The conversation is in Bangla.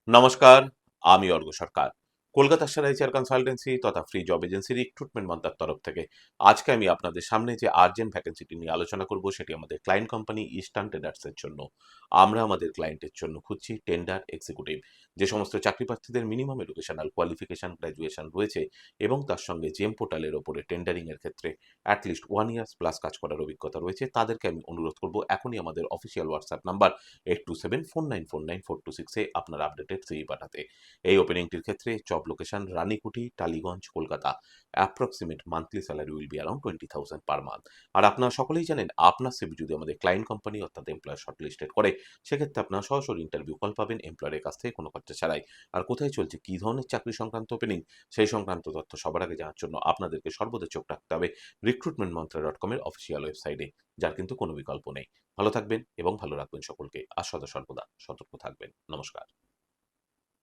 নমস্কার, আমি অর্ঘ্য সরকার। কলকাতা সেরা এইচআর কনসালটেন্সি তথা ফ্রি জব এজেন্সি রিক্রুটমেন্ট মন্ত্রার তরফ থেকে আজকে আমি আপনাদের সামনে যে আর্জেন্ট ভ্যাকেন্সিটি নিয়ে আলোচনা করব সেটি আমাদের ক্লায়েন্ট কোম্পানি ইস্টার্ন ট্রেডার্স এর জন্য। আমরা আমাদের ক্লায়েন্টের জন্য খুঁজছি টেন্ডার এক্সিকিউটিভ। যে সমস্ত চাকরি প্রার্থীদের মিনিমাম এডুকেশনাল কোয়ালিফিকেশন গ্র্যাজুয়েশন রয়েছে এবং তার সঙ্গে জেম পোর্টালের ওপরে টেন্ডারিং এর ক্ষেত্রে অ্যাটলিস্ট 1 ইয়ার্স প্লাস কাজ করার অভিজ্ঞতা রয়েছে তাদেরকে আমি অনুরোধ করব এখনই আমাদের অফিসিয়াল হোয়াটসঅ্যাপ নাম্বার 8274949426 এ আপনার আপডেটেড সিভি পাঠাতে। এই ওপেনিংটির ক্ষেত্রে job location Ranikuthi, Tollygunge, Kolkata. Approximate monthly salary will be around 20,000 per month. আর আপনারা সকলেই জানেন আপনার সিভি যদি আমাদের ক্লায়েন্ট কোম্পানি অর্থাৎ এমপ্লয়ার শর্টলিস্টেড করে সেক্ষেত্রে আপনারা সরাসরি ইন্টারভিউ কল পাবেন এমপ্লয়ারের কাছ থেকে কোনো খরচা ছাড়াই। আর কোথায় চলছে কী ধরনের চাকরি সংক্রান্ত ওপেনিং সেই সংক্রান্ত তথ্য সবার আগে জানার জন্য আপনাদেরকে সর্বদা চোখ রাখতে হবে রিক্রুটমেন্ট মন্ত্রা .com এর অফিসিয়াল ওয়েবসাইটে, যার কিন্তু কোনো বিকল্প নেই। ভালো থাকবেন এবং ভালো রাখবেন সকলকে। আর সদা সর্বদা সতর্ক থাকবেন। নমস্কার।